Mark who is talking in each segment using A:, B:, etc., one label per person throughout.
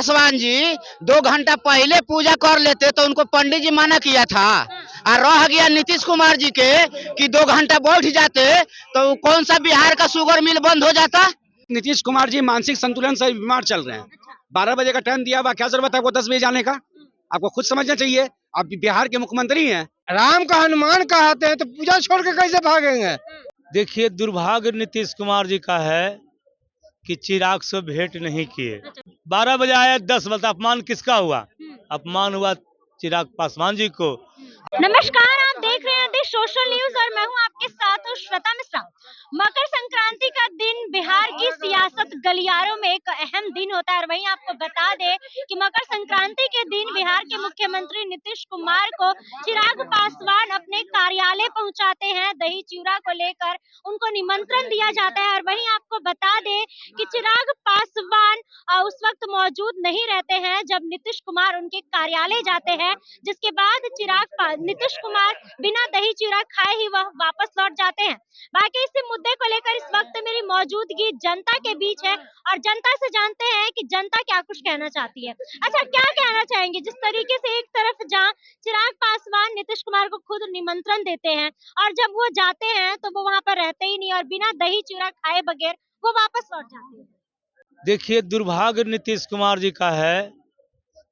A: पासवान जी 2 घंटा पहले पूजा कर लेते तो उनको पंडित जी मना किया था। और रह गया नीतीश कुमार जी के कि 2 घंटा बैठ जाते तो कौन सा बिहार का शुगर मिल बंद हो जाता।
B: नीतीश कुमार जी मानसिक संतुलन से बीमार चल रहे हैं। 12 बजे का टाइम दिया हुआ, क्या जरूरत है आपको 10 बजे जाने का? आपको खुद समझना चाहिए, आप बिहार के मुख्यमंत्री हैं।
C: राम का हनुमान कहते हैं तो पूजा छोड़ के कैसे भागेंगे?
D: देखिए, दुर्भाग्य नीतीश कुमार जी का है कि चिराग से भेंट नहीं किए। 12 बजे आया, 10 बजे। अपमान किसका हुआ? अपमान हुआ चिराग पासवान जी को।
E: नमस्कार, आप देख रहे हैं दी सोशल न्यूज और मैं हूं आपके साथ हूं श्वेता मिश्रा। मकर संक्रांति का दिन बिहार की सियासत गलियारों में एक अहम दिन होता है और वहीं आपको बता दें कि मकर संक्रांति के दिन बिहार के मुख्यमंत्री नीतीश कुमार को चिराग पासवान अपने कार्यालय पहुंचाते हैं। दही चूड़ा को लेकर उनको निमंत्रण दिया जाता है और वहीं आपको बता दें कि चिराग पासवान उस वक्त मौजूद नहीं रहते हैं जब नीतीश कुमार उनके कार्यालय जाते हैं, जिसके बाद नीतीश कुमार बिना दही चूड़ा खाए ही वह वापस लौट जाते हैं। बाकी इस मुद्दे को लेकर इस वक्त मेरी मौजूदगी जनता के बीच है और जनता से जानते हैं कि जनता क्या कुछ कहना चाहती है। अच्छा, क्या कहना चाहेंगे? जिस तरीके से एक तरफ जहां चिराग पासवान नीतीश कुमार को खुद निमंत्रण देते हैं और जब वो जाते हैं तो वो वहां पर रहते ही नहीं और बिना दही चूड़ा खाए बगैर वो वापस लौट जाते हैं।
D: देखिए, दुर्भाग्य नीतीश कुमार जी का है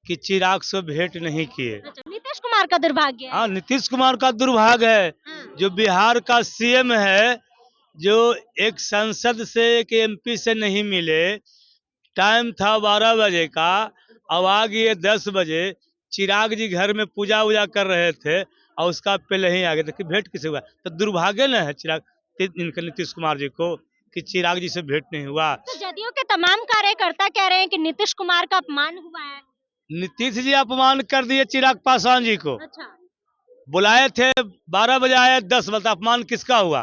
D: कि चिराग से भेंट नहीं किए।
E: अच्छा, नीतीश कुमार का दुर्भाग्य है।
D: हाँ, नीतीश कुमार का दुर्भाग्य है। जो बिहार का सीएम है, जो एक सांसद से एक एमपी से नहीं मिले। टाइम था 12 बजे का, अब आ गए 10 बजे। चिराग जी घर में पूजा वूजा कर रहे थे और उसका पहले ही आ गए थे। भेंट किसे हुआ? तो दुर्भाग्य न है चिराग इनके नीतीश कुमार जी को कि चिराग जी से भेंट नहीं हुआ।
E: तो जदयू के तमाम कार्यकर्ता कह रहे हैं कि नीतीश कुमार का अपमान हुआ है।
D: नीतीश जी अपमान कर दिए चिराग पासवान जी को।
E: अच्छा।
D: बुलाए थे, 12 बजे आया, 10 बजे। अपमान किसका हुआ?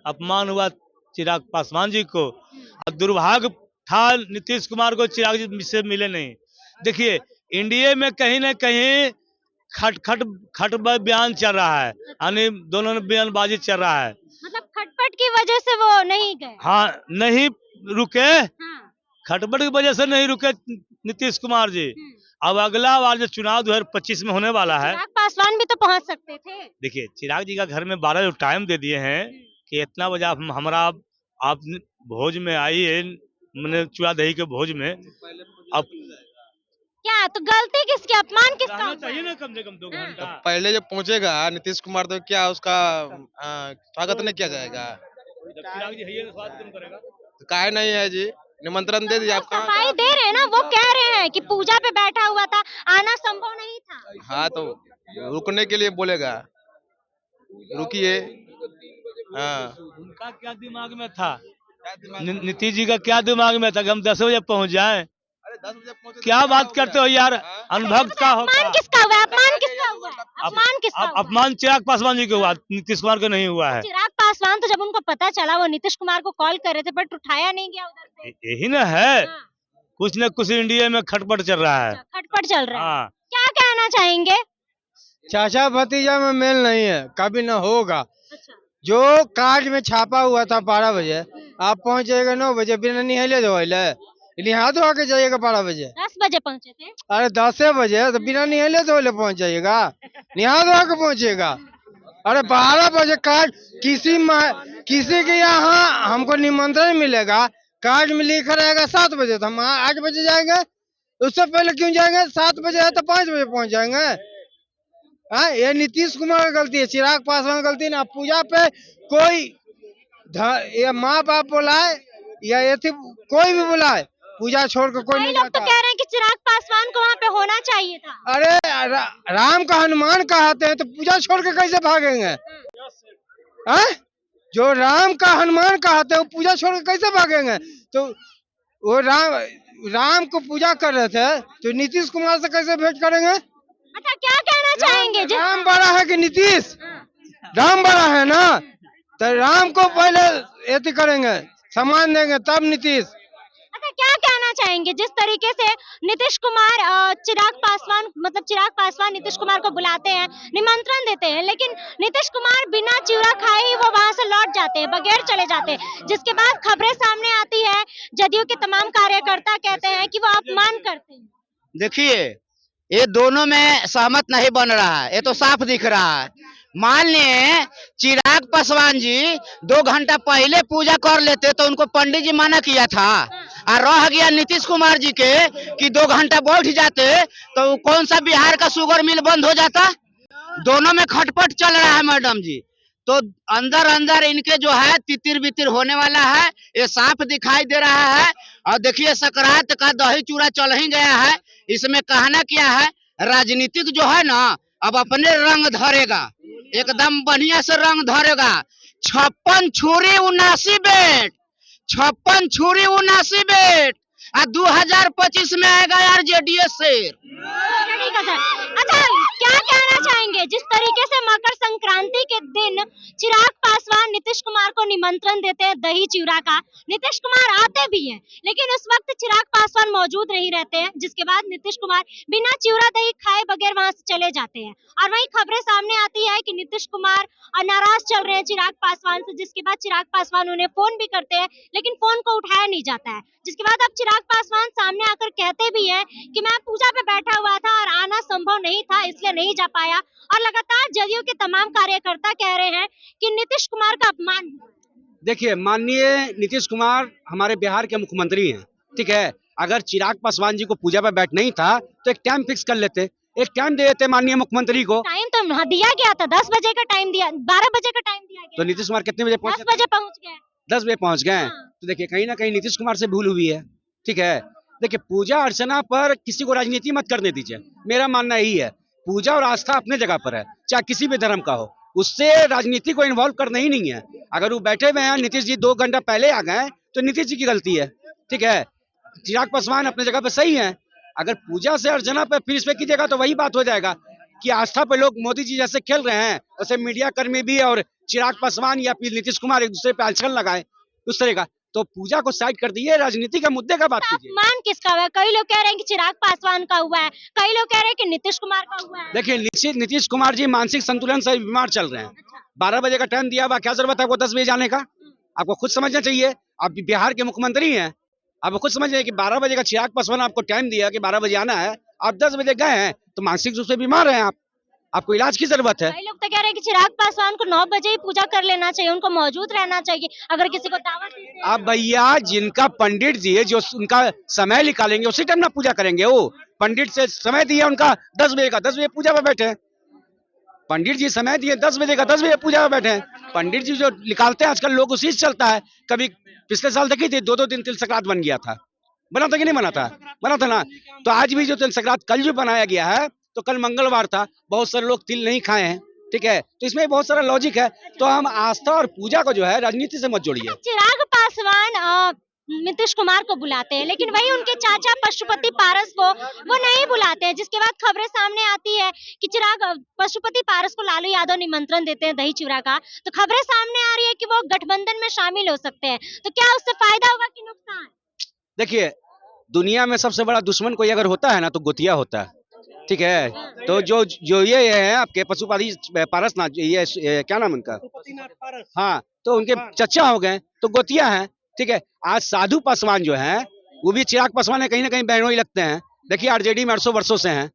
D: अपमान हुआ चिराग पासवान जी को। और दुर्भाग्य था नीतीश कुमार को चिराग जी से मिले नहीं। देखिए, इंडिया में कहीं न कहीं खट बयान चल रहा है, यानी दोनों में बयानबाजी चल रहा है।
E: मतलब खटपट की वजह से वो नहीं गए।
D: हाँ, नहीं रुके।
E: हाँ।
D: खटपट की वजह से नहीं रुके नीतीश कुमार जी। अब अगला बार जो चुनाव 2025 में होने वाला है,
E: चिराग पासवान भी तो पहुंच सकते थे।
D: देखिए, चिराग जी का घर में 12 टाइम दे दिए हैं कि इतना बजे आप भोज में आइए, मैंने चूड़ा दही के भोज में। अब
E: क्या तो गलती किसकी, अपमान किसका हुआ?
D: चाहिए ना कम से कम 2 घंटा।
C: तो पहले जब पहुंचेगा नीतीश कुमार तो क्या उसका स्वागत नहीं किया जाएगा?
D: चिराग जी है, स्वागत कौन करेगा?
C: तो काहे नहीं है जी, निमंत्रण दे दीजिए। आपका
E: सफाई दे रहे हैं ना, वो कह रहे हैं कि पूजा पे बैठा हुआ था, आना संभव नहीं था।
C: हाँ, तो रुकने के लिए बोलेगा, रुकिए। हाँ,
D: उनका क्या दिमाग में था? नीतीश जी का क्या दिमाग में था कि हम 10 बजे पहुंच जाएं?
C: अरे 10 बजे पहुंचे,
D: क्या बात करते हो यार? अनुभव का होगा।
E: अपमान किसका हुआ? अपमान किसका हुआ? अपमान किसका हुआ?
D: अपमान चिराग पासवान जी को हुआ, नीतीश कुमार को नहीं हुआ है।
E: चिराग पासवान तो जब उनको पता चला वो नीतीश कुमार को कॉल कर रहे थे बट उठाया नहीं गया उधर से।
D: यही ना है,
E: हाँ।
D: कुछ न कुछ इंडिया में खटपट चल रहा है।
E: अच्छा, खटपट चल रहा है।
D: हाँ,
E: क्या कहना चाहेंगे?
C: चाचा भतीजा में मेल नहीं है, कभी न होगा।
E: अच्छा।
C: जो कार्ड में छापा हुआ था 12 बजे, आप पहुंच जाएगा 9 बजे बिना निहले धोइले। निहा धो के जाइएगा 12 बजे।
E: 10 बजे पहुंचे थे।
C: अरे 10 बजे तो बिना निहले धोइले पहुंच जाइएगा, निहा धो के पहुंचिएगा। अरे 12 बजे कार्ड किसी के यहाँ हमको निमंत्रण मिलेगा, कार्ड में लिखा रहेगा 7 बजे, तो हम 8 बजे जाएंगे। उससे पहले क्यों जाएंगे? 7 बजे है तो 5 बजे पहुंच जाएंगे। हाँ, ये नीतीश कुमार की गलती है, चिराग पासवान की गलती ना। पूजा पे कोई ये माँ बाप बुलाए या ये कोई भी बुलाए, पूजा छोड़ के कोई नहीं
E: लोग तो
C: जाता।
E: कह रहे हैं कि चिराग पासवान को वहाँ पे होना चाहिए था।
C: अरे राम का हनुमान कहते हैं तो पूजा छोड़ के कैसे भागेंगे? हाँ? जो राम का हनुमान कहते हैं वो पूजा छोड़ के कैसे भागेंगे? तो वो राम को पूजा कर रहे थे तो नीतीश कुमार से कैसे भेंट करेंगे?
E: अच्छा, क्या कहना चाहेंगे?
C: राम बड़ा है कि नीतीश? राम बड़ा है ना, तो राम को पहले एति करेंगे, सम्मान देंगे तब नीतीश।
E: अच्छा, क्या कहना चाहेंगे जिस तरीके से नीतीश कुमार चिराग पासवान नीतीश कुमार को बुलाते हैं, निमंत्रण देते हैं, लेकिन नीतीश कुमार बिना चूड़ा खाए ही वो वहां से लौट जाते हैं, बगैर चले जाते हैं, जिसके बाद खबरें सामने आती है, जदयू के तमाम कार्यकर्ता कहते हैं कि वो अपमान करते हैं।
A: देखिए, ये दोनों में सहमत नहीं बन रहा है, ये तो साफ दिख रहा है। मान लिए चिराग पासवान जी 2 घंटा पहले पूजा कर लेते तो उनको पंडित जी मना किया था, और रह गया नीतीश कुमार जी के कि 2 घंटा बैठ जाते तो कौन सा बिहार का शुगर मिल बंद हो जाता। दोनों में खटपट चल रहा है मैडम जी। तो अंदर अंदर इनके जो है तितिर बितिर होने वाला है, ये साफ दिखाई दे रहा है। और देखिए सकरात का दही चूड़ा चल ही गया है। इसमें कहना क्या है, राजनीतिक जो है ना अब अपने रंग धरेगा, एकदम बढ़िया से रंग धरेगा। 56 छुरी 79 बेट, 56 छुरी 79 बेट, और 2025 में आएगा यार जेडीएस से।
E: ठीक है सर। अच्छा, क्या कहना चाहेंगे जिस तरीके से मकर संक्रांति के दिन चिराग पासवान नीतीश कुमार को निमंत्रण देते हैं दही चूड़ा का, नीतीश कुमार आते भी हैं लेकिन उस वक्त चिराग पासवान मौजूद नहीं रहते हैं, जिसके बाद नीतीश कुमार बिना चूड़ा दही खाए बगैर वहां से चले जाते हैं। और वही खबरें सामने आती है कि नीतीश कुमार नाराज चल रहे हैं चिराग पासवान से, जिसके बाद चिराग पासवान उन्हें फोन भी करते हैं लेकिन फोन को उठाया नहीं जाता है। जिसके बाद अब चिराग पासवान सामने आकर कहते भी हैं कि मैं पूजा पे बैठा हुआ था और आना संभव नहीं था इसलिए नहीं जा पाया। और लगातार जदयू के तमाम कार्यकर्ता कह रहे हैं कि नीतीश कुमार का अपमान।
B: देखिए, माननीय नीतीश कुमार हमारे बिहार के मुख्यमंत्री हैं, ठीक है। अगर चिराग पासवान जी को पूजा पर बैठ नहीं था तो एक टाइम फिक्स कर लेते, एक टाइम दे देते माननीय मुख्यमंत्री को।
E: टाइम तो दिया गया था, 10 बजे का टाइम दिया, 12 बजे का टाइम दिया गया।
B: तो नीतीश कुमार कितने बजे
E: 10
B: पहुंचे?
E: बजे पहुंच गए।
B: 10 बजे पहुंच गए।
E: हाँ।
B: तो देखिए, कहीं ना कहीं नीतीश कुमार से भूल हुई है, ठीक है। देखिए, पूजा अर्चना पर किसी को राजनीति मत करने दीजिए, मेरा मानना यही है। पूजा और आस्था अपने जगह पर है, चाहे किसी भी धर्म का हो, उससे राजनीति को इन्वॉल्व करना ही नहीं है। अगर वो बैठे हुए हैं, नीतीश जी 2 घंटा पहले आ गए तो नीतीश जी की गलती है, ठीक है। चिराग पासवान अपने जगह पर सही है। अगर पूजा से अर्चना पे फिर इस पे कीजिएगा तो वही बात हो जाएगा कि आस्था पे लोग मोदी जी जैसे खेल रहे हैं, वैसे मीडिया कर्मी भी और चिराग पासवान या फिर नीतीश कुमार एक दूसरे पे आंचल लगाए उस तरह का। तो पूजा को साइड कर दिए, राजनीति का मुद्दे का बात कीजिए।
E: अपमान किसका हुआ है? कई लोग कह रहे हैं कि चिराग पासवान का हुआ है, कई लोग कह रहे हैं कि नीतीश कुमार का हुआ है।
B: देखिए, नीतीश कुमार जी मानसिक संतुलन से बीमार चल रहे हैं। 12 बजे का टाइम दिया हुआ, क्या जरूरत है आपको 10 बजे जाने का? आपको खुद समझना चाहिए, आप बिहार के मुख्यमंत्री हैं, आपको खुद समझना चाहिए कि 12 बजे का चिराग पासवान आपको टाइम दिया कि 12 बजे आना है, आप 10 बजे गए हैं तो मानसिक रूप से बीमार हैं आप, आपको इलाज की जरूरत है।
E: कई लोग तो कह रहे हैं कि चिराग पासवान को 9 बजे ही पूजा कर लेना चाहिए, उनको मौजूद रहना चाहिए अगर किसी को दावत देते हैं।
B: आप भैया, जिनका पंडित जी है जो उनका समय निकालेंगे उसी टाइम ना पूजा करेंगे। वो पंडित से समय दिया उनका 10 बजे का, 10 बजे पूजा में बैठे। पंडित जी समय दिए 10 बजे का, 10 बजे पूजा में बैठे। पंडित जी जो निकालते हैं आजकल लोग उसी से चलता है। कभी पिछले साल देखी थी 2-2 दिन तिल संक्रांत बन गया था, बना था कि नहीं बना था? बना था ना। तो आज भी जो तिल संक्रांत कल जो बनाया गया है, तो कल मंगलवार था, बहुत सारे लोग तिल नहीं खाए हैं, ठीक है। तो इसमें बहुत सारा लॉजिक है। तो हम आस्था और पूजा को जो है राजनीति से मत जोड़िए।
E: चिराग पासवान नीतीश कुमार को बुलाते हैं लेकिन वही उनके चाचा पशुपति पारस को वो नहीं बुलाते हैं, जिसके बाद खबरें सामने आती है कि चिराग पशुपति पारस को लालू यादव निमंत्रण देते हैं दही चूड़ा का। तो खबरें सामने आ रही है कि वो गठबंधन में शामिल हो सकते हैं, तो क्या उससे फायदा होगा कि नुकसान?
B: देखिए, दुनिया में सबसे बड़ा दुश्मन कोई अगर होता है ना तो गोतिया होता है, ठीक है। तो जो ये है आपके पशुपति पारस ना, ये क्या नाम उनका? हाँ, तो उनके चचा हो गए तो गोतिया हैं, ठीक है। आज साधु पासवान जो है वो भी चिराग पासवान है, कहीं ना कहीं बहनों ही लगते हैं। देखिए, आरजेडी में 800 वर्षों से हैं,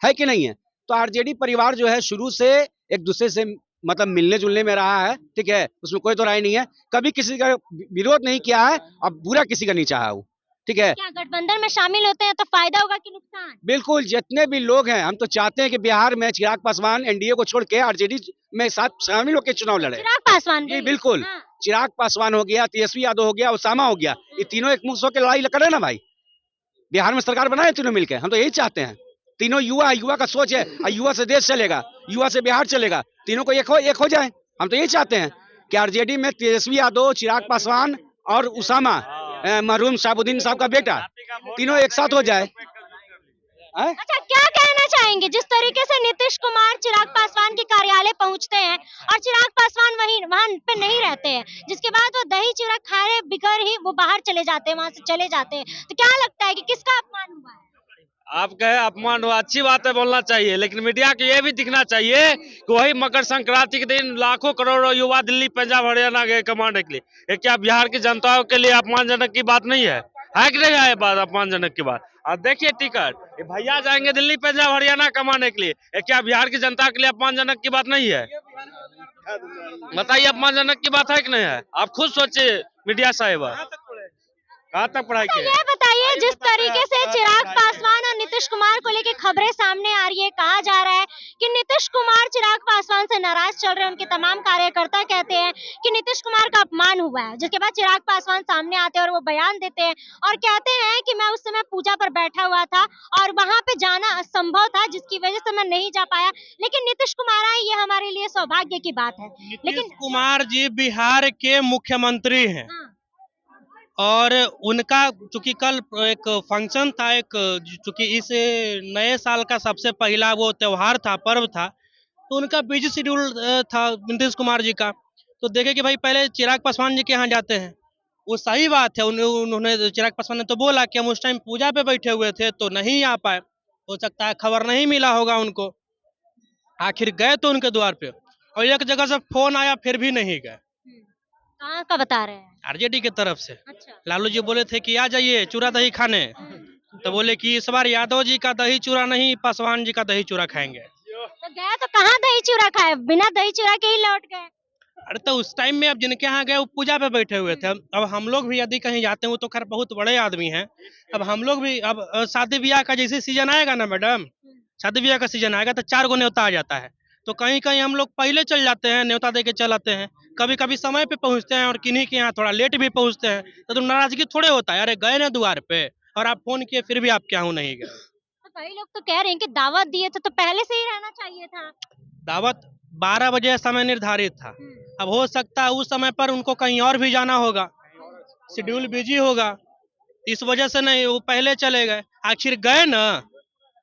B: है कि नहीं है? तो आरजेडी परिवार जो है शुरू से एक दूसरे से मतलब मिलने जुलने में रहा है, ठीक है। उसमें कोई तो राय नहीं है, कभी किसी का विरोध नहीं किया है और बुरा किसी का नहीं चाहा वो, ठीक है।
E: क्या गठबंधन में शामिल होते हैं तो फायदा होगा कि नुकसान?
B: बिल्कुल, जितने भी लोग हैं हम तो चाहते हैं कि बिहार में चिराग पासवान एनडीए को छोड़ के आरजेडी में साथ शामिल होकर चुनाव लड़े।
E: चिराग पासवान
B: जी
E: भी?
B: बिल्कुल।
E: हाँ।
B: चिराग पासवान हो गया, तेजस्वी यादव हो गया, उसामा हो गया, ये तीनों एक मुख होकर लड़ाई करे ना भाई। बिहार में सरकार बनाए तीनों मिलकर, हम तो यही चाहते हैं। तीनों युवा का सोच है, युवा से देश चलेगा, युवा से बिहार चलेगा, तीनों को एक हो जाए। हम तो यही चाहते हैं कि आरजेडी में तेजस्वी यादव, चिराग पासवान और उसामा मरहूम शाहबुद्दीन साहब का बेटा, तीनों एक साथ हो जाए।
E: अच्छा, क्या कहना चाहेंगे जिस तरीके से नीतीश कुमार चिराग पासवान के कार्यालय पहुंचते हैं और चिराग पासवान वहां पे नहीं रहते हैं, जिसके बाद वो दही चूड़ा खाए बिगर ही वो बाहर चले जाते हैं, वहां से चले जाते हैं, तो क्या लगता है कि किसका अपमान हुआ है?
F: आप कहे अपमान हुआ, अच्छी बात है, बोलना चाहिए, लेकिन मीडिया को ये भी दिखना चाहिए कि वही मकर संक्रांति के दिन लाखों करोड़ों युवा दिल्ली पंजाब हरियाणा गए कमाने के लिए। ये क्या बिहार की जनताओं के लिए अपमानजनक की बात नहीं है? है कि नहीं है? बात अपमानजनक की बात। अब देखिए टिकट, ये भैया जाएंगे दिल्ली, पंजाब, हरियाणा कमाने के लिए, ये क्या बिहार की जनता के लिए अपमानजनक की बात नहीं है? बताइए, अपमानजनक की बात है कि नहीं है? आप खुद सोचिए मीडिया साहिबा, कहाँ तक पढ़ाई
E: अच्छा,
F: किए?
E: ये बताइए, जिस तरीके से चिराग पासवान और नीतीश कुमार को लेके खबरें सामने आ रही है, कहा जा रहा है कि नीतीश कुमार चिराग पासवान से नाराज चल रहे हैं, उनके तमाम कार्यकर्ता कहते हैं कि नीतीश कुमार का अपमान हुआ है, जिसके बाद चिराग पासवान सामने आते हैं और वो बयान देते हैं और कहते हैं कि मैं उस समय पूजा पर बैठा हुआ था और वहां पे जाना असंभव था, जिसकी वजह से मैं नहीं जा पाया, लेकिन नीतीश कुमार आए, ये हमारे लिए सौभाग्य की बात है।
G: नीतीश कुमार जी बिहार के मुख्यमंत्री हैं
E: हाँ,
G: और उनका चूंकि कल एक फंक्शन था, एक चूंकि इस नए साल का सबसे पहला वो त्योहार था, पर्व था, तो उनका बिजी शेड्यूल था नीतीश कुमार जी का। तो देखे कि भाई पहले चिराग पासवान जी के यहाँ जाते हैं, वो सही बात है। उन्होंने चिराग पासवान ने तो बोला कि हम उस टाइम पूजा पे बैठे हुए थे तो नहीं आ पाए, हो सकता है खबर नहीं मिला होगा उनको। आखिर गए तो उनके द्वार पे और एक जगह से फोन आया फिर भी नहीं गए,
E: कहाँ का बता रहे हैं?
G: आरजेडी की तरफ से।
E: अच्छा,
G: लालू जी बोले थे कि आ जाइए चूरा दही खाने, तो बोले कि इस बार यादव जी का दही चूरा नहीं, पासवान जी का दही चूरा खाएंगे।
E: तो गए तो कहाँ दही चूरा खाए, बिना दही चूरा के ही लौट गए।
G: अरे तो उस टाइम में अब जिनके यहाँ गए वो पूजा पे बैठे हुए थे। अब हम लोग भी यदि कहीं जाते हैं, वो तो खैर बहुत बड़े आदमी हैं, अब हम लोग भी अब शादी ब्याह का जैसे सीजन आएगा ना मैडम, शादी ब्याह का सीजन आएगा तो 4 गो न्योता आ जाता है, तो कहीं कहीं हम लोग पहले चल जाते हैं, न्योता दे के चल आते हैं। कभी कभी समय पे पहुंचते हैं और किन्हीं के यहाँ थोड़ा लेट भी पहुंचते हैं, तो नाराजगी थोड़े होता है, अरे गए ना द्वार पे और आप फोन किए फिर भी आप क्या हूँ नहीं गए।
E: तो कई लोग तो कह रहे हैं कि दावत दिए थे तो पहले से ही रहना चाहिए था।
G: दावत 12 बजे समय निर्धारित था, अब हो सकता है उस समय पर उनको कहीं और भी जाना होगा, शेड्यूल बिजी होगा, इस वजह से नहीं वो पहले चले गए। आखिर गए ना,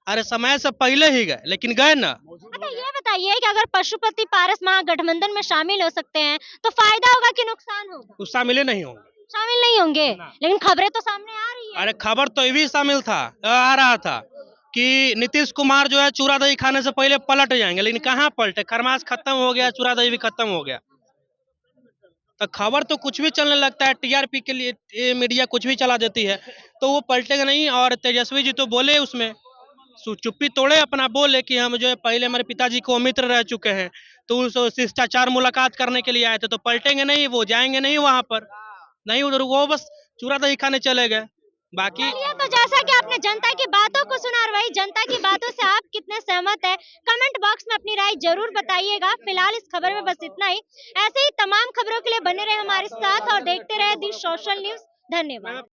G: अरे समय से पहले ही गए लेकिन गए ना।
E: अच्छा, ये बताइए कि अगर पशुपति पारस महागठबंधन में शामिल हो सकते हैं तो फायदा होगा कि नुकसान होगा?
G: कुछ शामिल नहीं होंगे।
E: शामिल नहीं होंगे, लेकिन खबरें तो सामने आ रही है।
G: अरे खबर तो ये भी शामिल था, आ रहा था कि नीतीश कुमार जो है चूरा दही खाने से पहले पलट जाएंगे, लेकिन कहाँ पलटे, खरमास खत्म हो गया, चूरा दही भी खत्म हो गया। तो खबर तो कुछ भी चलने लगता है, टीआरपी के लिए ये मीडिया कुछ भी चला देती है, तो वो पलटेगा नहीं। और तेजस्वी जी तो बोले उसमें, चुप्पी तोड़े अपना, बोले कि हम जो है पहले हमारे पिताजी को मित्र रह चुके हैं, तो उस शिष्टाचार मुलाकात करने के लिए आए थे, तो पलटेंगे नहीं, वो जाएंगे नहीं वहां पर, नहीं उधर, वो बस चूरा दही खाने चले गए। बाकी
E: चलिए, तो जैसा कि आपने जनता की बातों को सुना और वही जनता की बातों से आप कितने सहमत है, कमेंट बॉक्स में अपनी राय जरूर बताइएगा। फिलहाल इस खबर में बस इतना ही। ऐसे ही तमाम खबरों के लिए बने रहे हमारे साथ और देखते रहे दी सोशल न्यूज। धन्यवाद।